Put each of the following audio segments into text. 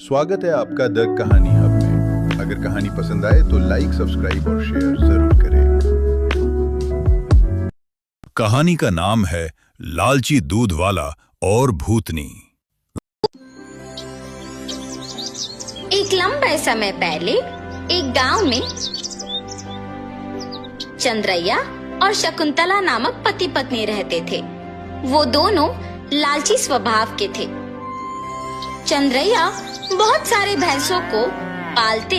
स्वागत है आपका द कहानी हब में। अगर कहानी पसंद आए तो लाइक, सब्सक्राइब और शेयर जरूर करें। कहानी का नाम है लालची दूध वाला और भूतनी। एक लंबे समय पहले एक गांव में चंद्रैया और शकुंतला नामक पति पत्नी रहते थे। वो दोनों लालची स्वभाव के थे। चंद्रैया बहुत सारे भैंसों को पालते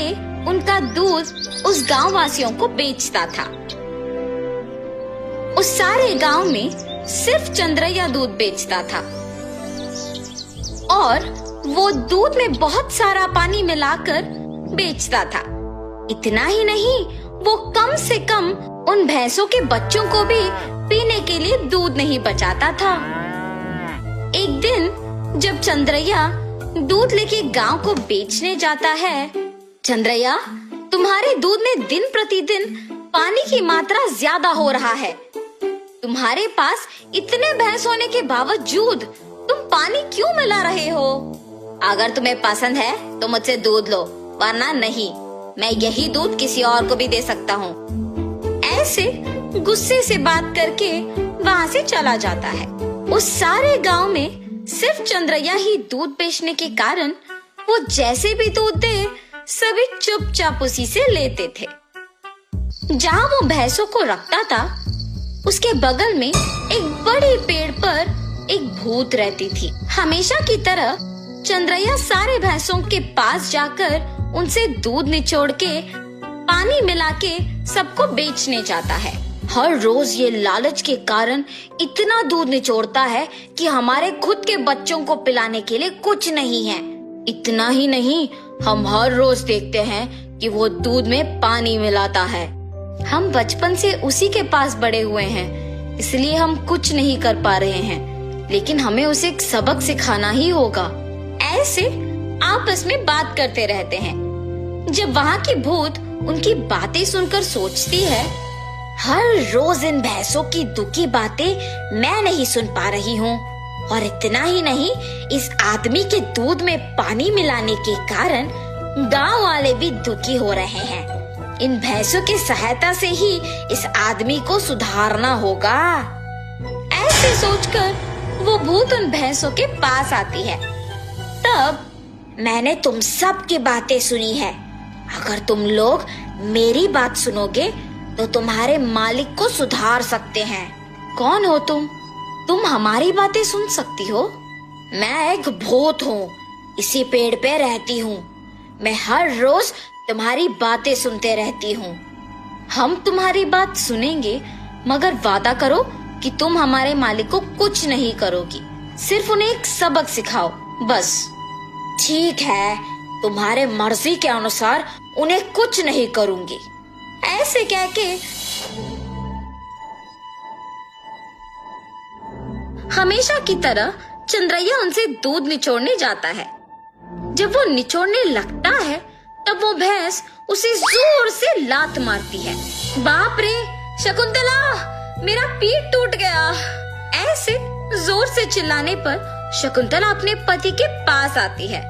उनका दूध उस गांव वासियों को बेचता था। उस सारे गांव में सिर्फ चंद्रैया दूध बेचता था और वो दूध में बहुत सारा पानी मिलाकर बेचता था। इतना ही नहीं, वो कम से कम उन भैंसों के बच्चों को भी पीने के लिए दूध नहीं बचाता था। एक दिन जब चंद्रैया दूध लेके गांव को बेचने जाता है, चंद्रैया, तुम्हारे दूध में दिन प्रतिदिन पानी की मात्रा ज्यादा हो रहा है। तुम्हारे पास इतने भैंस होने के बावजूद तुम पानी क्यों मिला रहे हो? अगर तुम्हें पसंद है तो मुझसे दूध लो, वरना नहीं। मैं यही दूध किसी और को भी दे सकता हूँ। ऐसे गुस्से से बात करके वहाँ से चला जाता है। उस सारे गांव में सिर्फ चंद्रैया ही दूध बेचने के कारण वो जैसे भी दूध दे सभी चुपचाप उसी से लेते थे। जहाँ वो भैंसों को रखता था उसके बगल में एक बड़े पेड़ पर एक भूत रहती थी। हमेशा की तरह चंद्रैया सारे भैंसों के पास जाकर उनसे दूध निचोड़ के पानी मिला के सबको बेचने जाता है। हर रोज ये लालच के कारण इतना दूध निचोड़ता है कि हमारे खुद के बच्चों को पिलाने के लिए कुछ नहीं है। इतना ही नहीं, हम हर रोज देखते हैं कि वो दूध में पानी मिलाता है। हम बचपन से उसी के पास बड़े हुए हैं, इसलिए हम कुछ नहीं कर पा रहे हैं, लेकिन हमें उसे एक सबक सिखाना ही होगा। ऐसे आपस में बात करते रहते हैं। जब वहाँ की भूत उनकी बातें सुनकर सोचती है, हर रोज इन भैंसों की दुखी बातें मैं नहीं सुन पा रही हूँ, और इतना ही नहीं, इस आदमी के दूध में पानी मिलाने के कारण गांव वाले भी दुखी हो रहे हैं। इन भैंसों की सहायता से ही इस आदमी को सुधारना होगा। ऐसे सोचकर वो भूत उन भैंसों के पास आती है। तब मैंने तुम सब की बातें सुनी है। अगर तुम लोग मेरी बात सुनोगे तो तुम्हारे मालिक को सुधार सकते हैं। कौन हो तुम? तुम हमारी बातें सुन सकती हो? मैं एक भूत हूँ, इसी पेड़ पे रहती हूँ। मैं हर रोज तुम्हारी बातें सुनते रहती हूँ। हम तुम्हारी बात सुनेंगे, मगर वादा करो कि तुम हमारे मालिक को कुछ नहीं करोगी, सिर्फ उन्हें एक सबक सिखाओ, बस। ठीक है, तुम्हारे मर्जी के अनुसार उन्हें कुछ नहीं करूंगी। ऐसे कह के हमेशा की तरह चंद्रैया उनसे दूध निचोड़ने जाता है। जब वो निचोड़ने लगता है तब वो भैंस उसे जोर से लात मारती है। बाप रे शकुंतला, मेरा पीठ टूट गया। ऐसे जोर से चिल्लाने पर शकुंतला अपने पति के पास आती है।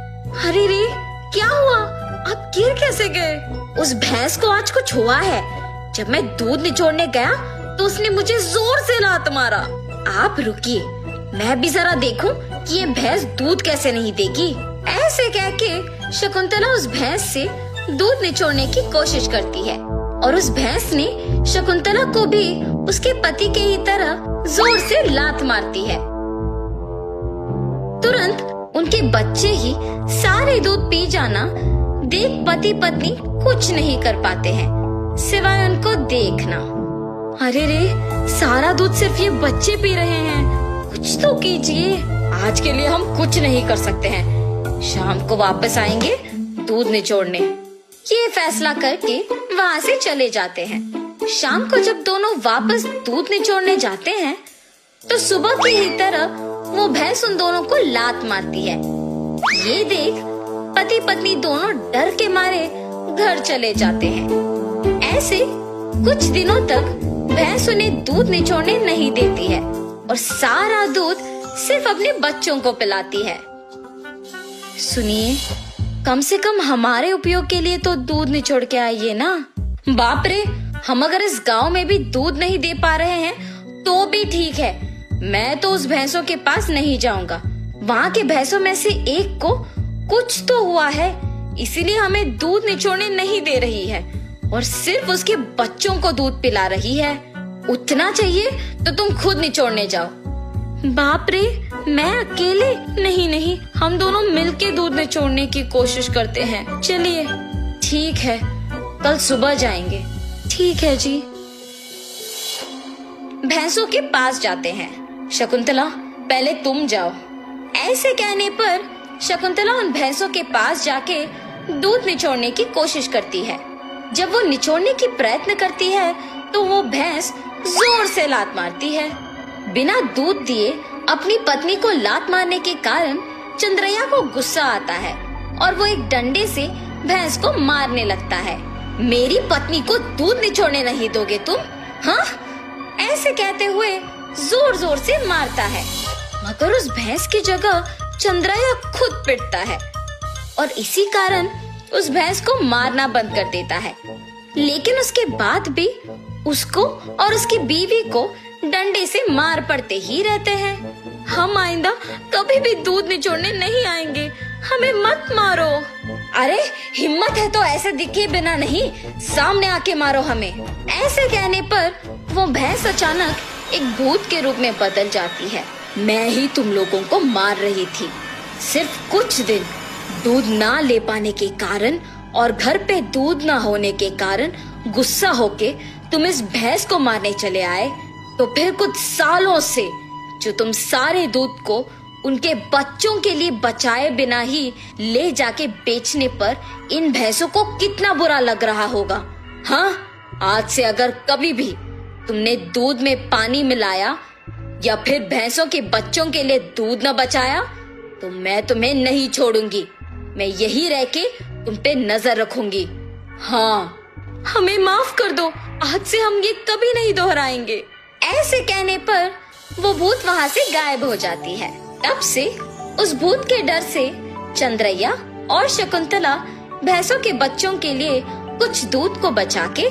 अरे रे, क्या हुआ? आप गिर कैसे गए? उस भैंस को आज कुछ हुआ है। जब मैं दूध निचोड़ने गया तो उसने मुझे जोर से लात मारा। आप रुकिए, मैं भी जरा देखूं कि ये भैंस दूध कैसे नहीं देगी। ऐसे कह के शकुंतला उस भैंस से दूध निचोड़ने की कोशिश करती है और उस भैंस ने शकुंतला को भी उसके पति के ही तरह जोर से लात मारती है। तुरंत उनके बच्चे ही सारे दूध पी जाना देख पति पत्नी कुछ नहीं कर पाते हैं, सिवाय उनको देखना। अरे रे, सारा दूध सिर्फ ये बच्चे पी रहे हैं, कुछ तो कीजिए। आज के लिए हम कुछ नहीं कर सकते हैं, शाम को वापस आएंगे दूध निचोड़ने। ये फैसला करके वहाँ से चले जाते हैं। शाम को जब दोनों वापस दूध निचोड़ने जाते हैं तो सुबह की ही तरह वो भैंस उन दोनों को लात मारती है। ये देख पति पत्नी दोनों डर के मारे घर चले जाते हैं। ऐसे कुछ दिनों तक भैंस उन्हें दूध निचोड़ने नहीं देती है और सारा दूध सिर्फ अपने बच्चों को पिलाती है। सुनिए, कम से कम हमारे उपयोग के लिए तो दूध निचोड़ के आइए ना। बाप रे, हम अगर इस गांव में भी दूध नहीं दे पा रहे हैं तो भी ठीक है, मैं तो उस भैंसों के पास नहीं जाऊंगा। वहाँ के भैंसों में से एक को कुछ तो हुआ है, इसीलिए हमें दूध निचोड़ने नहीं दे रही है और सिर्फ उसके बच्चों को दूध पिला रही है। उतना चाहिए तो तुम खुद निचोड़ने जाओ। बाप रे, मैं अकेले? नहीं, हम दोनों मिलके दूध निचोड़ने की कोशिश करते हैं। चलिए ठीक है, कल सुबह जाएंगे। ठीक है जी। भैंसों के पास जाते हैं। शकुंतला, पहले तुम जाओ। ऐसे कहने पर शकुंतला उन भैंसों के पास जाके दूध निचोड़ने की कोशिश करती है। जब वो निचोड़ने की प्रयत्न करती है तो वो भैंस जोर से लात मारती है। बिना दूध दिए अपनी पत्नी को लात मारने के कारण चंद्रैया को गुस्सा आता है और वो एक डंडे से भैंस को मारने लगता है। मेरी पत्नी को दूध निचोड़ने नहीं दोगे तुम? हाँ? ऐसे कहते हुए जोर जोर से मारता है, मगर उस भैंस की जगह चंद्रैया खुद पिटता है और इसी कारण उस भैंस को मारना बंद कर देता है। लेकिन उसके बाद भी उसको और उसकी बीवी को डंडे से मार पड़ते ही रहते हैं। हम आइंदा कभी भी दूध निचोड़ने नहीं आएंगे, हमें मत मारो। अरे हिम्मत है तो ऐसे दिखे बिना नहीं, सामने आके मारो हमें। ऐसे कहने पर वो भैंस अचानक एक भूत के रूप में बदल जाती है। मैं ही तुम लोगों को मार रही थी। सिर्फ कुछ दिन दूध ना ले पाने के कारण और घर पे दूध ना होने के कारण गुस्सा होके तुम इस भैंस को मारने चले आए, तो फिर कुछ सालों से जो तुम सारे दूध को उनके बच्चों के लिए बचाए बिना ही ले जाके बेचने पर इन भैंसों को कितना बुरा लग रहा होगा। हाँ, आज से अगर कभी भी तुमने दूध में पानी मिलाया या फिर भैंसों के बच्चों के लिए दूध न बचाया तो मैं तुम्हें नहीं छोड़ूंगी। मैं यही रह के तुम पे नजर रखूंगी। हाँ, हमें माफ कर दो, आज से हम ये कभी नहीं दोहराएंगे। ऐसे कहने पर वो भूत वहाँ से गायब हो जाती है। तब से उस भूत के डर से चंद्रैया और शकुंतला भैंसों के बच्चों के लिए कुछ दूध को बचा के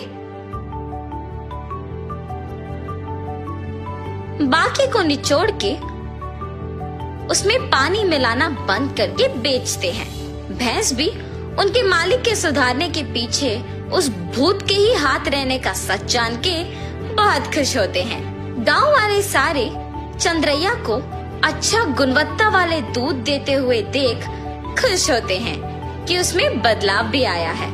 बाकी को निचोड़ के उसमें पानी मिलाना बंद करके बेचते हैं। भैंस भी उनके मालिक के सुधारने के पीछे उस भूत के ही हाथ रहने का सच जान के बहुत खुश होते हैं। गांव वाले सारे चंद्रैया को अच्छा गुणवत्ता वाले दूध देते हुए देख खुश होते हैं कि उसमें बदलाव भी आया है।